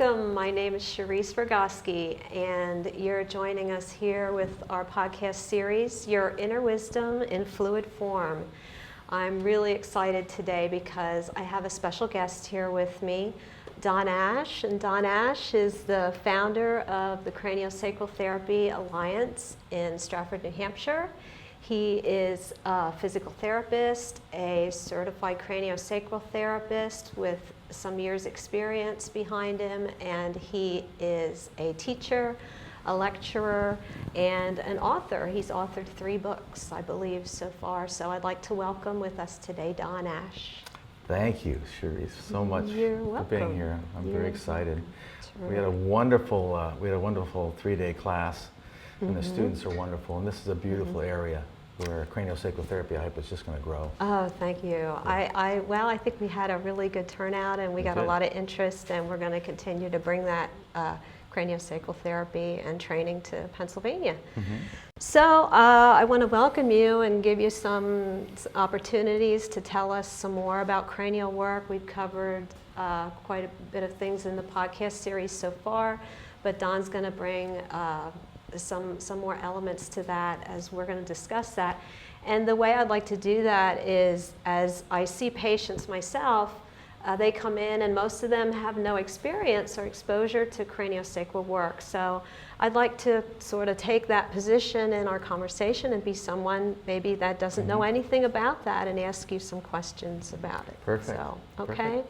welcome. My name is Charies Rogosky, and you're joining us here with our podcast series, Your Inner Wisdom in Fluid Form. I'm really excited today because I have a special guest here with me, Don Ash. And Don Ash is the founder of the Craniosacral Therapy Alliance in Stratford, New Hampshire. He is a physical therapist, a certified craniosacral therapist with some years' experience behind him, and he is a teacher, a lecturer, and an author. He's authored 3 books, I believe, so far. So I'd like to welcome with us today Don Ash. Thank you, Charies, so much for being here. I'm very excited. Right. We had a wonderful 3-day class, and the students are wonderful. And this is a beautiful area where craniosacral therapy, I hope, is just going to grow. Oh, thank you. Yeah. I think we had a really good turnout, and we got a lot of interest, and we're going to continue to bring that craniosacral therapy and training to Pennsylvania. So I want to welcome you and give you some opportunities to tell us some more about cranial work. We've covered quite a bit of things in the podcast series so far, but Don's going to bring some more elements to that as we're going to discuss that. And the way I'd like to do that is, as I see patients myself, they come in and most of them have no experience or exposure to craniosacral work. So I'd like to sort of take that position in our conversation and be someone maybe that doesn't know anything about that and ask you some questions about it. Perfect. So, okay.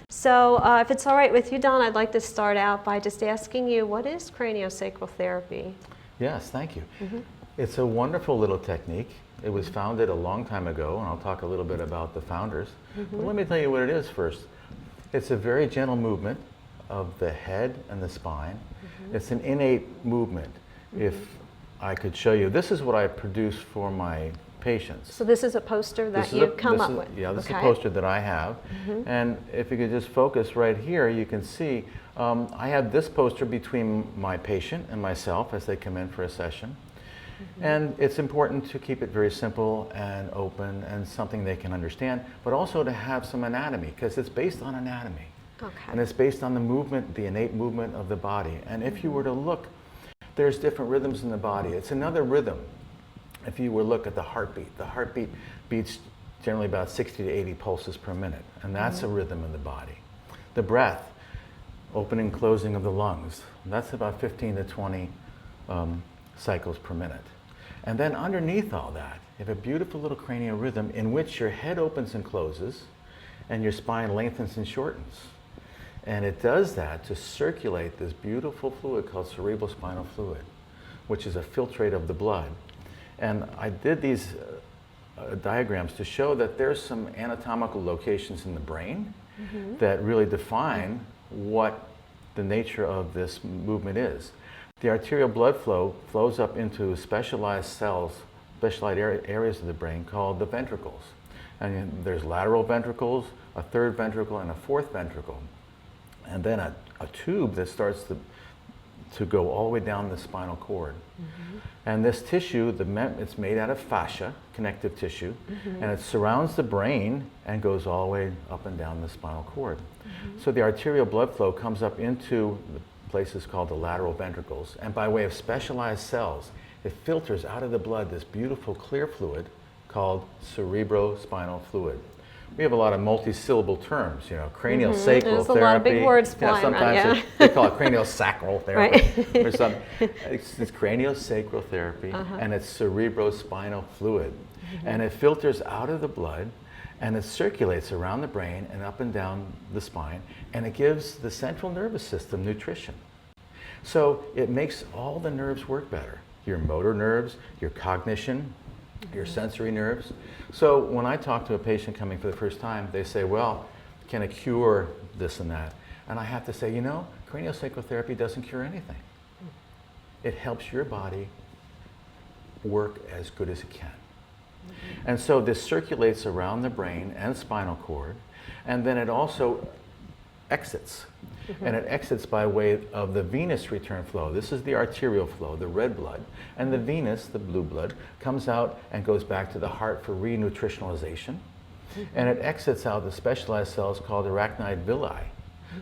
So if it's all right with you, Don, I'd like to start out by just asking you, what is craniosacral therapy? Yes, thank you. It's a wonderful little technique. It was founded a long time ago, and I'll talk a little bit about the founders. But let me tell you what it is first. It's a very gentle movement of the head and the spine. It's an innate movement. If I could show you, this is what I produce for my patients. So this is a poster that you've come up with? Yeah, this is a poster that I have. And if you could just focus right here, you can see I have this poster between my patient and myself as they come in for a session. And it's important to keep it very simple and open and something they can understand, but also to have some anatomy, because it's based on anatomy. And it's based on the movement, the innate movement of the body. And if you were to look, there's different rhythms in the body. It's another rhythm. If you were to look at the heartbeat beats generally about 60 to 80 pulses per minute, and that's a rhythm in the body. The breath, opening and closing of the lungs, that's about 15 to 20 cycles per minute. And then underneath all that, you have a beautiful little cranial rhythm in which your head opens and closes and your spine lengthens and shortens. And it does that to circulate this beautiful fluid called cerebrospinal fluid, which is a filtrate of the blood. And I did these diagrams to show that there's some anatomical locations in the brain that really define what the nature of this movement is. The arterial blood flow flows up into specialized cells, specialized areas of the brain called the ventricles. And there's lateral ventricles, a third ventricle, and a fourth ventricle. And then a tube that starts to go all the way down the spinal cord. And this tissue, it's made out of fascia, connective tissue, and it surrounds the brain and goes all the way up and down the spinal cord. So the arterial blood flow comes up into the places called the lateral ventricles, and by way of specialized cells, it filters out of the blood this beautiful clear fluid called cerebrospinal fluid. We have a lot of multi-syllable terms, you know, craniosacral therapy. There's a lot of big words flying around. Sometimes they call it craniosacral therapy. Or something. It's craniosacral therapy, and it's cerebrospinal fluid. And it filters out of the blood, and it circulates around the brain and up and down the spine, and it gives the central nervous system nutrition. So it makes all the nerves work better. Your motor nerves, your cognition, your sensory nerves. So when I talk to a patient coming for the first time, they say, well, can it cure this and that? And I have to say, you know, craniosacral therapy doesn't cure anything. It helps your body work as good as it can. And so this circulates around the brain and spinal cord, and then it also exits. And it exits by way of the venous return flow. This is the arterial flow, the red blood. And the venous, the blue blood, comes out and goes back to the heart for renutritionalization. And it exits out the specialized cells called arachnoid villi.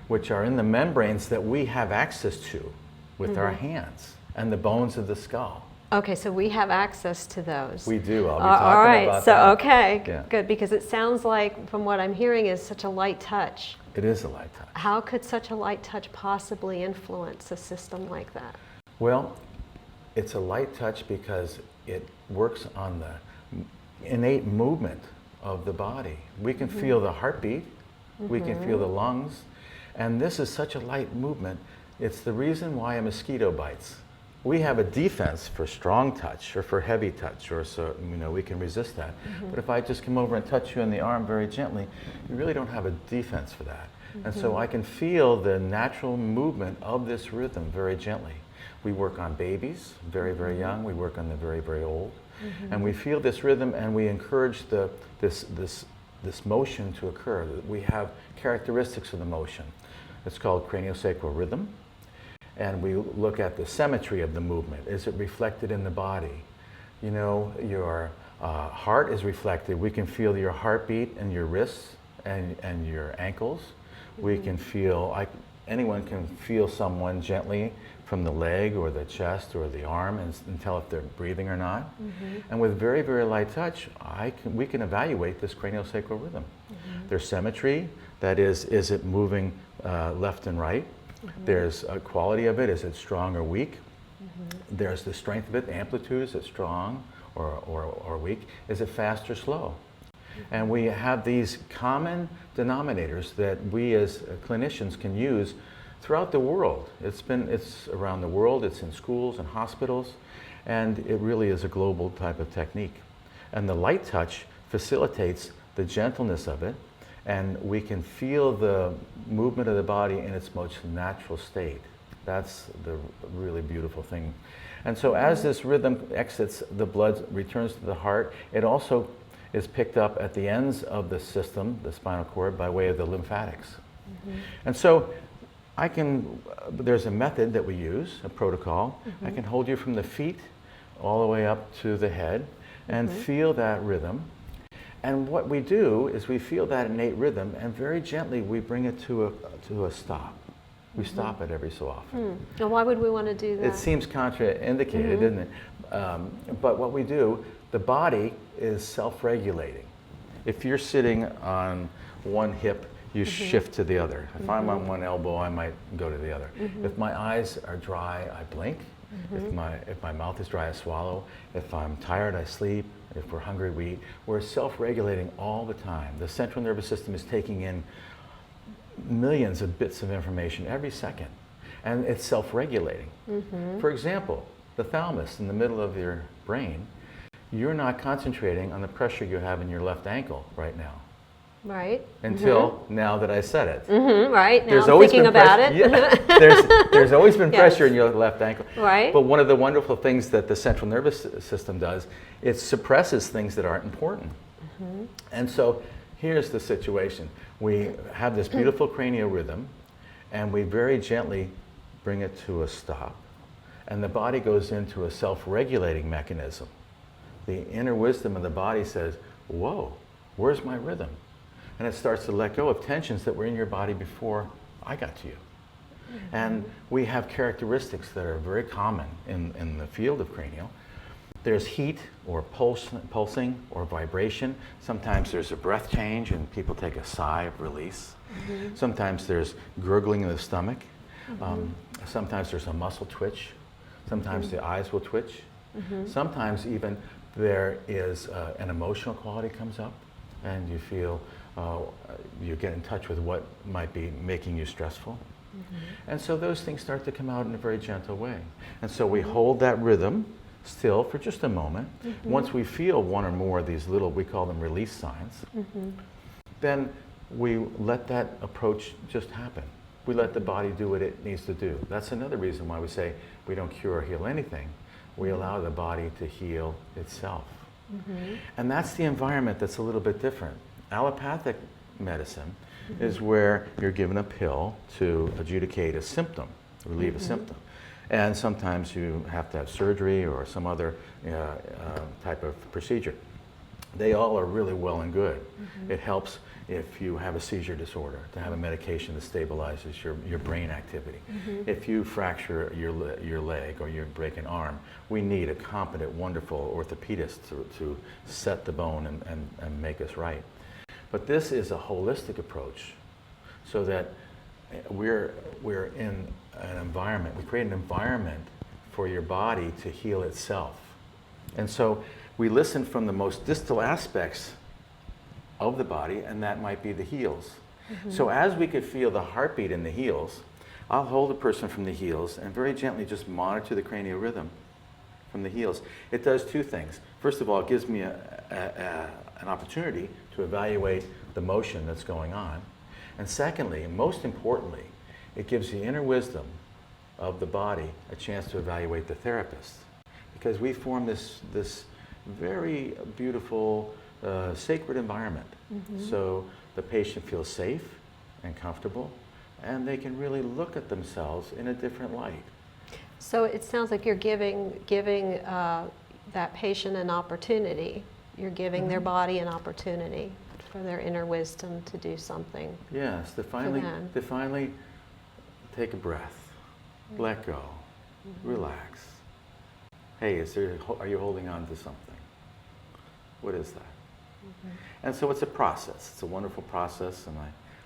which are in the membranes that we have access to with our hands, and the bones of the skull. Okay, so we have access to those. We do. I'll be All talking right, about so that. okay, Yeah. good, because it sounds like, from what I'm hearing, is such a light touch. It is a light touch. How could such a light touch possibly influence a system like that? Well, it's a light touch because it works on the innate movement of the body. We can feel the heartbeat, we can feel the lungs, and this is such a light movement. It's the reason why a mosquito bites. We have a defense for strong touch or for heavy touch, or so we can resist that. But if I just come over and touch you in the arm very gently, you really don't have a defense for that. And so I can feel the natural movement of this rhythm very gently. We work on babies, very, very young. We work on the very, very old. And we feel this rhythm, and we encourage this motion to occur. We have characteristics of the motion. It's called craniosacral rhythm. And we look at the symmetry of the movement. Is it reflected in the body? You know, your heart is reflected. We can feel your heartbeat in your wrists and your ankles. We can feel, anyone can feel someone gently from the leg or the chest or the arm and tell if they're breathing or not. And with very, very light touch, we can evaluate this craniosacral rhythm. There's symmetry, that is it moving left and right? There's a quality of it, is it strong or weak? There's the strength of it, the amplitude, is it strong or weak? Is it fast or slow? And we have these common denominators that we as clinicians can use throughout the world. It's around the world, it's in schools and hospitals, and it really is a global type of technique. And the light touch facilitates the gentleness of it, and we can feel the movement of the body in its most natural state. That's the really beautiful thing. And so as this rhythm exits, the blood returns to the heart. It also is picked up at the ends of the system, the spinal cord, by way of the lymphatics. And so there's a method that we use, a protocol. I can hold you from the feet all the way up to the head and feel that rhythm. And what we do is we feel that innate rhythm, and very gently we bring it to a stop. We stop it every so often. And why would we want to do that? It seems contraindicated, doesn't it? But what we do, the body is self-regulating. If you're sitting on one hip, you shift to the other. If I'm on one elbow, I might go to the other. If my eyes are dry, I blink. If my mouth is dry, I swallow. If I'm tired, I sleep. If we're hungry, we eat. We're self-regulating all the time. The central nervous system is taking in millions of bits of information every second, and it's self-regulating. For example, the thalamus in the middle of your brain, you're not concentrating on the pressure you have in your left ankle right now. Right. Until now that I said it. Right. Now There's I'm always thinking been about it. Yeah. There's always been pressure Yes. in your left ankle. Right. But one of the wonderful things that the central nervous system does, it suppresses things that aren't important. And so here's the situation. We have this beautiful cranial rhythm, and we very gently bring it to a stop. And the body goes into a self-regulating mechanism. The inner wisdom of the body says, whoa, where's my rhythm? And it starts to let go of tensions that were in your body before I got to you. And we have characteristics that are very common in the field of cranial. There's heat or pulsing or vibration. Sometimes there's a breath change and people take a sigh of release. Sometimes there's gurgling in the stomach. Sometimes there's a muscle twitch. Sometimes the eyes will twitch. Sometimes even there is an emotional quality comes up, and you feel you get in touch with what might be making you stressful. And so those things start to come out in a very gentle way. And so we hold that rhythm still for just a moment. Once we feel one or more of these little, we call them release signs, then we let that approach just happen. We let the body do what it needs to do. That's another reason why we say we don't cure or heal anything. We allow the body to heal itself. And that's the environment that's a little bit different. Allopathic medicine is where you're given a pill to adjudicate a symptom, relieve a symptom. And sometimes you have to have surgery or some other type of procedure. They all are really well and good. It helps if you have a seizure disorder, to have a medication that stabilizes your brain activity. If you fracture your leg or you break an arm, we need a competent, wonderful orthopedist to set the bone and make us right. But this is a holistic approach, so that we're in an environment, we create an environment for your body to heal itself. And so we listen from the most distal aspects of the body, and that might be the heels. So as we could feel the heartbeat in the heels, I'll hold a person from the heels and very gently just monitor the cranial rhythm from the heels. It does two things. First of all, it gives me an opportunity to evaluate the motion that's going on. And secondly, and most importantly, it gives the inner wisdom of the body a chance to evaluate the therapist. Because we form this very beautiful, sacred environment. So the patient feels safe and comfortable, and they can really look at themselves in a different light. So it sounds like you're giving that patient an opportunity. You're giving their body an opportunity for their inner wisdom to do something. Yes, to finally take a breath, let go, relax. Hey, are you holding on to something? What is that? And so it's a process. It's a wonderful process, and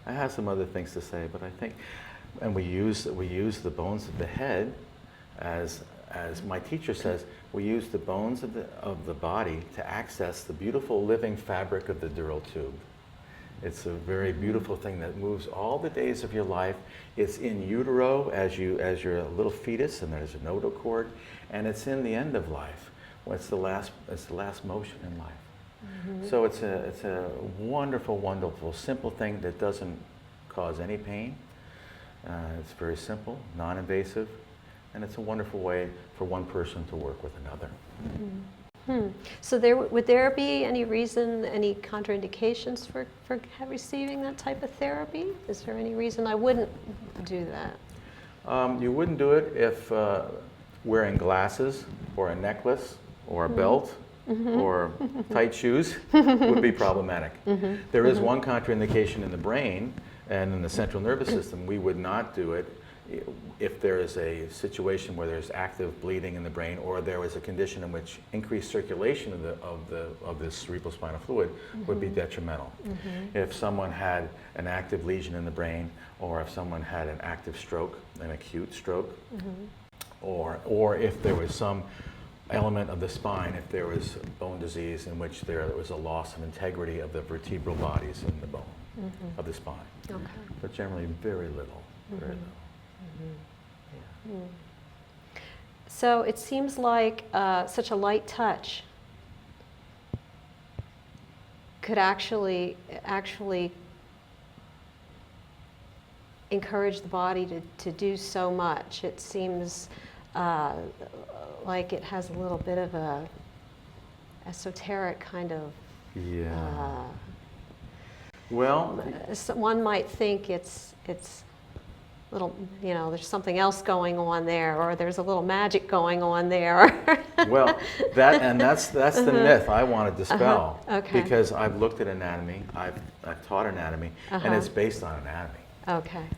I have some other things to say, but I think, and we use the bones of the head as my teacher says, we use the bones of the body to access the beautiful living fabric of the dural tube. It's a very beautiful thing that moves all the days of your life. It's in utero as you're a little fetus, and there's a notochord, and it's in the end of life. It's the last motion in life. So it's a wonderful, wonderful, simple thing that doesn't cause any pain. It's very simple, non-invasive, and it's a wonderful way for one person to work with another. So would there be any reason, any contraindications for receiving that type of therapy? Is there any reason I wouldn't do that? You wouldn't do it if wearing glasses or a necklace or a belt or tight shoes would be problematic. There is one contraindication in the brain and in the central nervous system. We would not do it if there is a situation where there's active bleeding in the brain, or there is a condition in which increased circulation of this cerebrospinal fluid would be detrimental. If someone had an active lesion in the brain, or if someone had an active stroke, an acute stroke, or if there was some element of the spine, if there was bone disease in which there was a loss of integrity of the vertebral bodies in the bone of the spine. But generally very little, very little. So it seems like such a light touch could actually encourage the body to do so much. It seems like it has a little bit of a esoteric kind of. Well, one might think it's little, there's something else going on there, or there's a little magic going on there. Well, that's the myth I want to dispel. Because I've looked at anatomy, I've taught anatomy, and it's based on anatomy.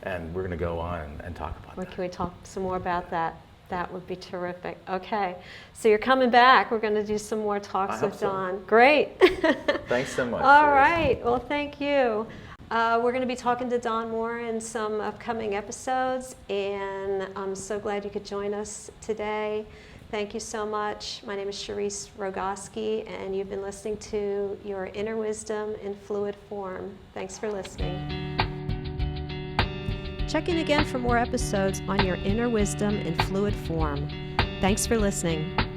And we're going to go on and talk about that. Can we talk some more about that? That would be terrific. Okay, so you're coming back. We're going to do some more talks with Don. Great. Thanks so much. All right. Well, thank you. We're going to be talking to Don more in some upcoming episodes, and I'm so glad you could join us today. Thank you so much. My name is Charies Rogosky, and you've been listening to Your Inner Wisdom in Fluid Form. Thanks for listening. Check in again for more episodes on Your Inner Wisdom in Fluid Form. Thanks for listening.